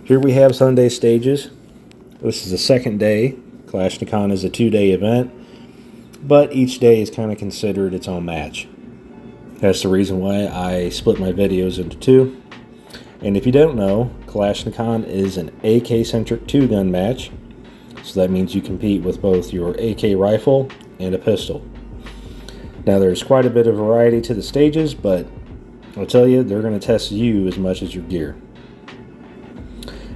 Here we have Sunday stages. This is the second day. Kalashni-con is a 2-day event, but each day is kind of considered its own match. That's the reason why I split my videos into two. And if you don't know, Kalashni-con is an AK-centric 2-gun match. So that means you compete with both your AK rifle and a pistol. Now there's quite a bit of variety to the stages, but I'll tell you, they're going to test you as much as your gear.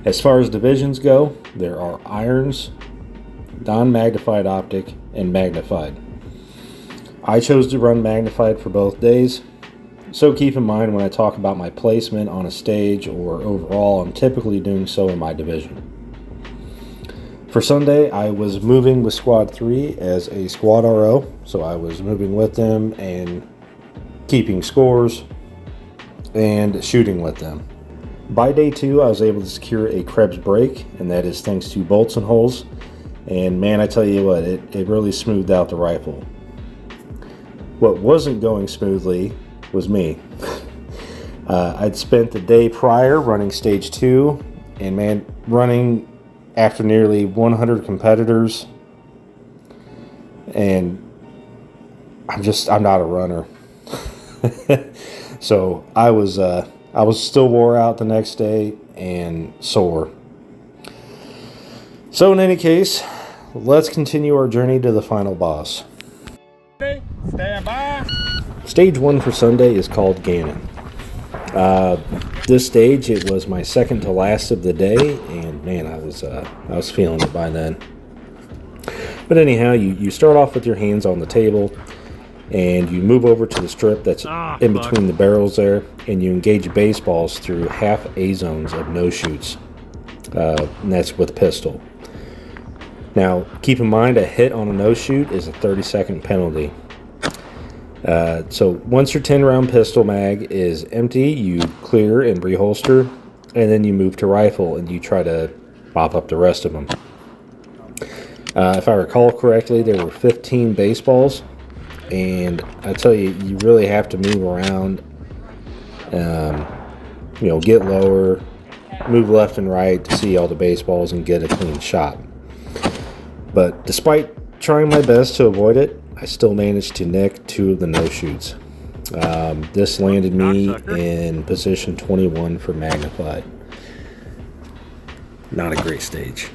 As far as divisions go, there are irons, non-magnified optic, and magnified. I chose to run magnified for both days, so keep in mind when I talk about my placement on a stage or overall, I'm typically doing so in my division. For Sunday, I was moving with Squad 3 as a Squad RO, so I was moving with them and keeping scores and shooting with them. By day 2, I was able to secure a Krebs brake, and that is thanks to bolts and holes. And man, I tell you what, it really smoothed out the rifle. What wasn't going smoothly was me. I'd spent the day prior running stage 2, and man, running after nearly 100 competitors, and I'm not a runner. So I was still wore out the next day and sore. So in any case, let's continue our journey to the final boss. Stand by. Stage 1 for Sunday is called Gannon. This stage, it was my second to last of the day, and man, I was feeling it by then. But anyhow, you start off with your hands on the table, and you move over to the strip that's in between the barrels there, and you engage baseballs through half A zones of no shoots, and that's with pistol. Now, keep in mind, a hit on a no shoot is a 30-second penalty. So once your 10-round pistol mag is empty, you clear and reholster, and then you move to rifle and you try to pop up the rest of them. If I recall correctly, there were 15 baseballs, and I tell you, you really have to move around, get lower, move left and right to see all the baseballs and get a clean shot. But despite trying my best to avoid it, I still managed to nick 2 of the no-shoots. This landed me in position 21 for magnified. Not a great stage.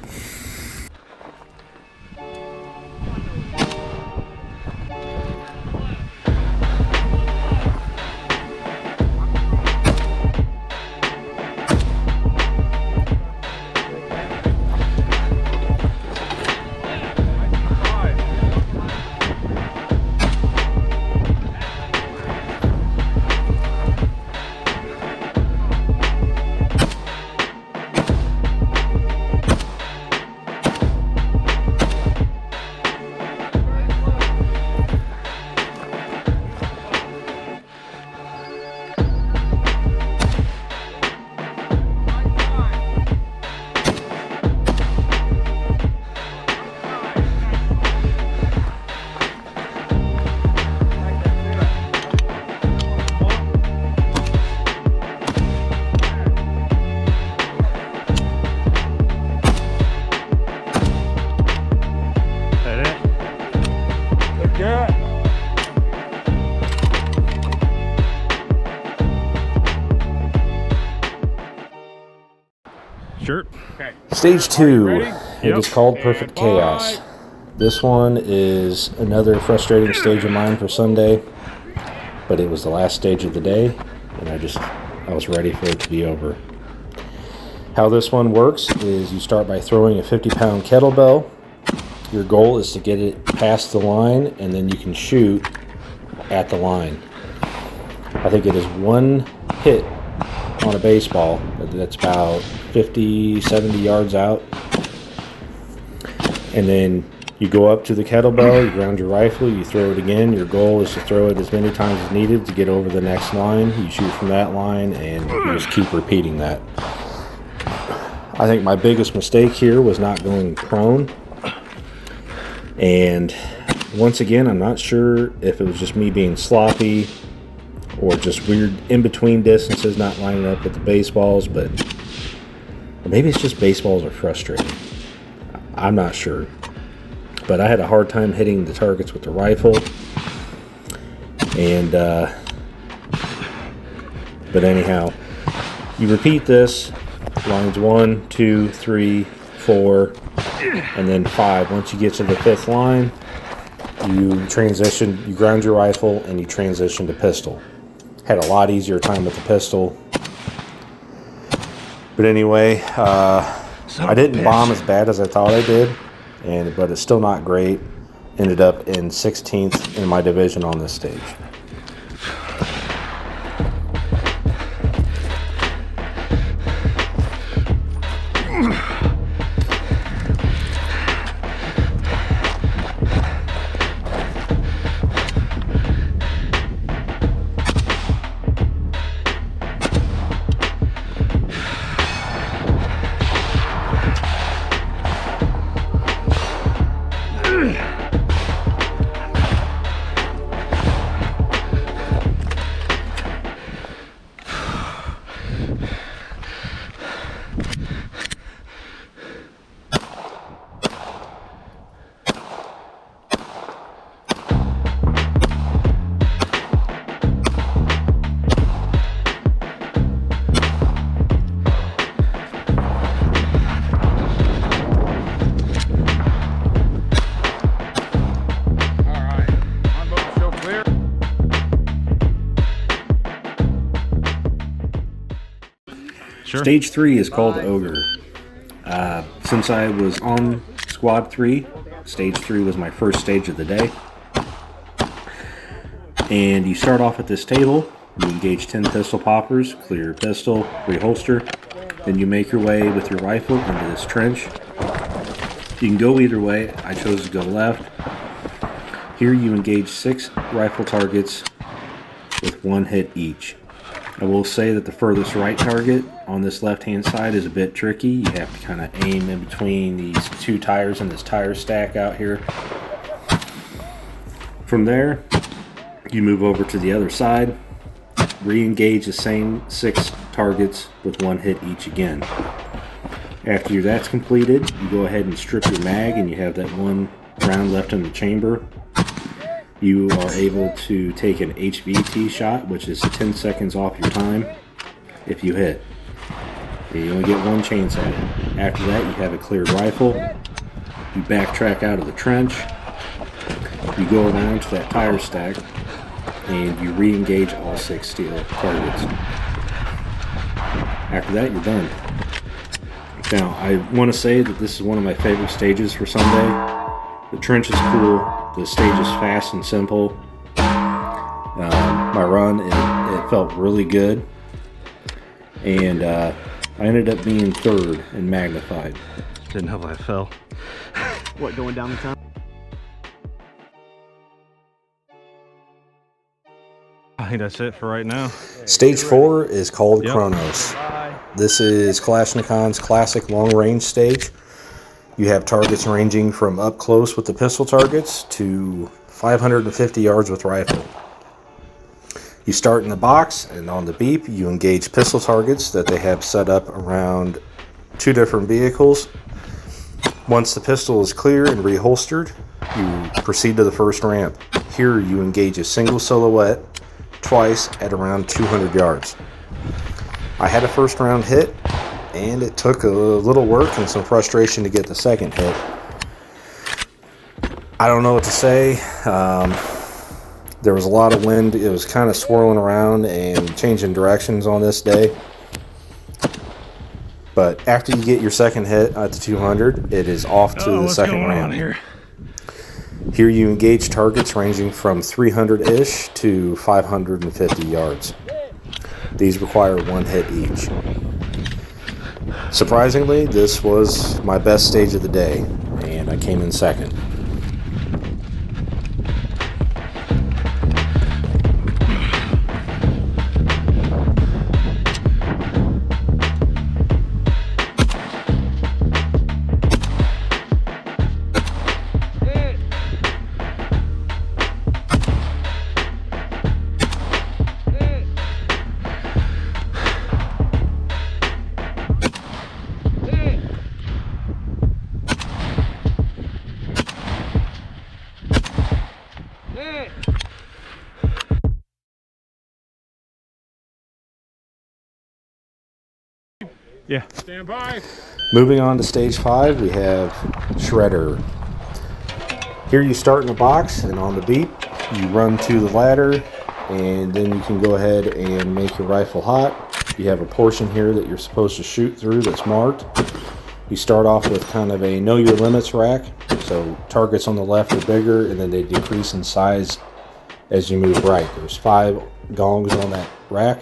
Sure. Okay. Stage 2, Yep. it is called Perfect Chaos. This one is another frustrating stage of mine for Sunday, but it was the last stage of the day, and I was ready for it to be over. How this one works is you start by throwing a 50-pound kettlebell. Your goal is to get it past the line, and then you can shoot at the line. I think it is one hit on a baseball that's about 50, 70 yards out. And then you go up to the kettlebell, you ground your rifle, you throw it again. Your goal is to throw it as many times as needed to get over the next line. You shoot from that line, and you just keep repeating that. I think my biggest mistake here was not going prone. And once again, I'm not sure if it was just me being sloppy or just weird in-between distances not lining up with the baseballs, but Or maybe it's just baseballs are frustrating. I'm not sure. But I had a hard time hitting the targets with the rifle. And, but anyhow, you repeat this, lines 1, 2, 3, 4, and then 5. Once you get to the 5th line, you ground your rifle and you transition to pistol. Had a lot easier time with the pistol. But anyway, I didn't bomb as bad as I thought I did, but it's still not great. Ended up in 16th in my division on this stage. Sure. Stage 3 is called Ogre. Since I was on Squad 3, Stage 3 was my first stage of the day. And you start off at this table, you engage 10 pistol poppers, clear your pistol, reholster, then you make your way with your rifle into this trench. You can go either way, I chose to go left. Here you engage 6 rifle targets with 1 hit each. I will say that the furthest right target on this left-hand side is a bit tricky. You have to kind of aim in between these 2 tires and this tire stack out here. From there, you move over to the other side, re-engage the same 6 targets with 1 hit each again. After that's completed, you go ahead and strip your mag and you have that 1 round left in the chamber. You are able to take an HVT shot, which is 10 seconds off your time if you hit. You only get 1 chance at it. After that, you have a cleared rifle. You backtrack out of the trench. You go around to that tire stack, and you re-engage all 6 steel targets. After that, you're done. Now, I want to say that this is one of my favorite stages for Sunday. The trench is cool. The stage is fast and simple. My run, it felt really good. And I ended up being 3rd in magnified. Didn't help I fell. What, going down the tunnel? I think that's it for right now. Stage 4 is called Yep. Kronos. This is Kalashni-con's classic long-range stage. You have targets ranging from up close with the pistol targets to 550 yards with rifle. You start in the box, and on the beep, you engage pistol targets that they have set up around 2 different vehicles. Once the pistol is clear and reholstered, you proceed to the first ramp. Here, you engage a single silhouette twice at around 200 yards. I had a first round hit, and it took a little work and some frustration to get the second hit. I don't know what to say. There was a lot of wind. It was kind of swirling around and changing directions on this day. But after you get your second hit at the 200, it is off to the second ramp. Here you engage targets ranging from 300-ish to 550 yards. These require 1 hit each. Surprisingly, this was my best stage of the day, and I came in second. Yeah. Stand by. Moving on to stage 5, we have Shredder. Here you start in a box, and on the beep, you run to the ladder, and then you can go ahead and make your rifle hot. You have a portion here that you're supposed to shoot through that's marked. You start off with kind of a know your limits rack, so targets on the left are bigger, and then they decrease in size as you move right. There's 5 gongs on that rack.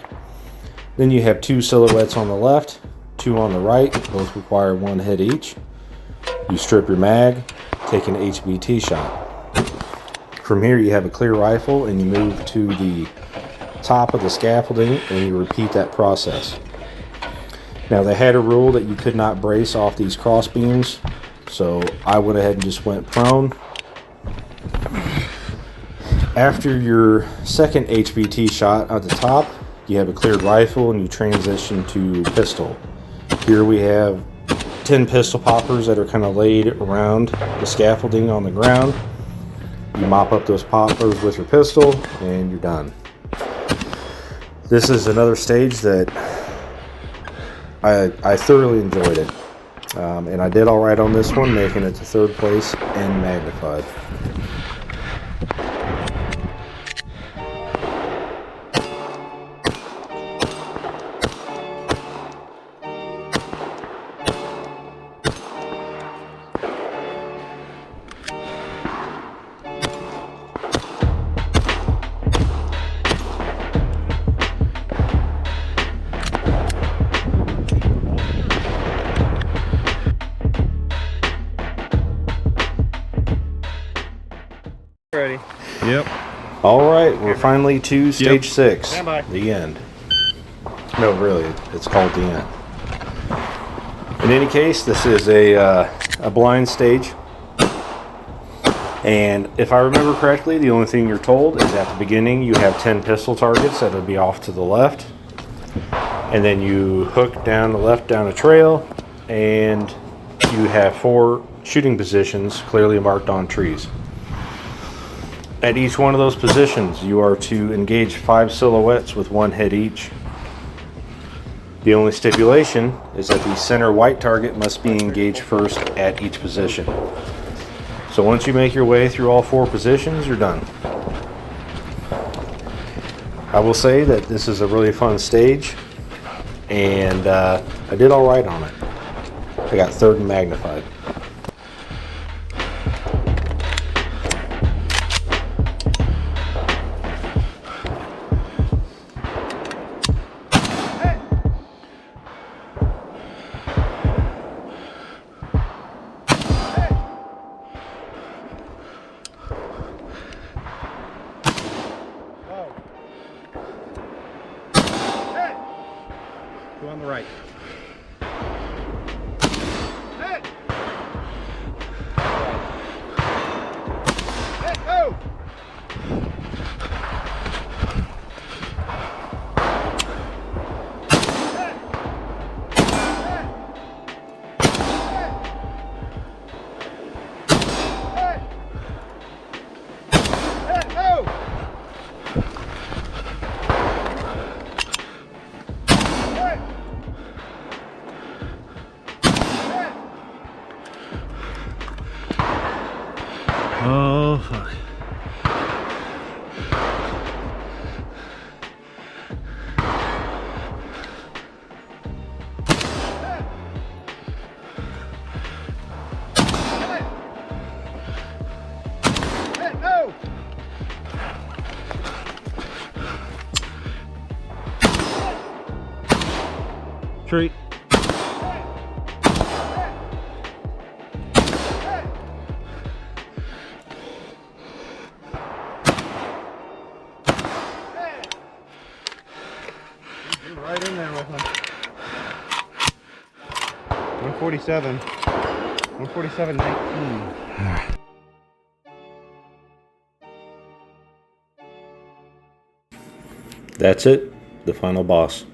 Then you have 2 silhouettes on the left, 2 on the right, both require 1 hit each. You strip your mag, take an HBT shot. From here you have a clear rifle and you move to the top of the scaffolding and you repeat that process. Now they had a rule that you could not brace off these cross beams, so I went ahead and just went prone. After your second HBT shot at the top, you have a cleared rifle and you transition to pistol. Here we have 10 pistol poppers that are kind of laid around the scaffolding on the ground. You mop up those poppers with your pistol and you're done. This is another stage that I thoroughly enjoyed it. And I did alright on this one, making it to 3rd place and magnified. Ready. Yep. Alright, we're finally to stage 6. Stand by. The end. No, really, it's called the end. In any case, this is a blind stage. And if I remember correctly, the only thing you're told is at the beginning you have 10 pistol targets that would be off to the left. And then you hook down the left down a trail, and you have 4 shooting positions clearly marked on trees. At each one of those positions, you are to engage 5 silhouettes with 1 hit each. The only stipulation is that the center white target must be engaged first at each position. So once you make your way through all 4 positions, you're done. I will say that this is a really fun stage, and I did alright on it. I got 3rd and magnified. Go on the right. Go! Oh, fuck. Go! Treat. Right in there with him. 147. 147.19. That's it, the final boss.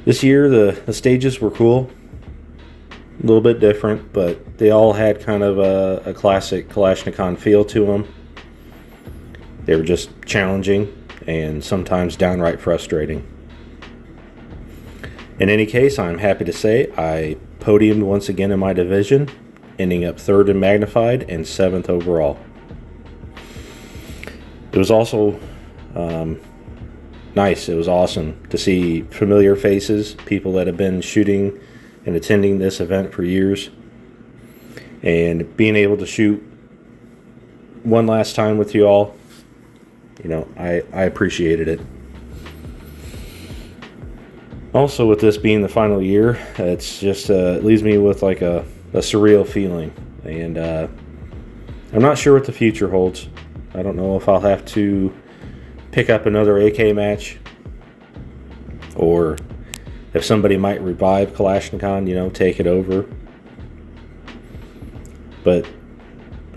This year the stages were cool, a little bit different, but they all had kind of a classic Kalashni-con feel to them. They were just challenging and sometimes downright frustrating. In any case, I'm happy to say I podiumed once again in my division, ending up 3rd in magnified and 7th overall. It was also nice. It was awesome to see familiar faces, people that have been shooting and attending this event for years, and being able to shoot one last time with you all. You know, I appreciated it. Also, with this being the final year, it's just it leaves me with like a surreal feeling, and I'm not sure what the future holds. I don't know if I'll have to pick up another AK match, or if somebody might revive Kalashni-con, you know, take it over. But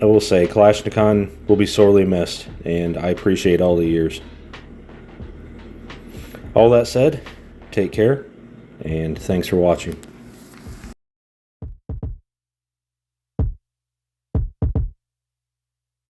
I will say Kalashni-con will be sorely missed, and I appreciate all the years. All that said, take care, and thanks for watching.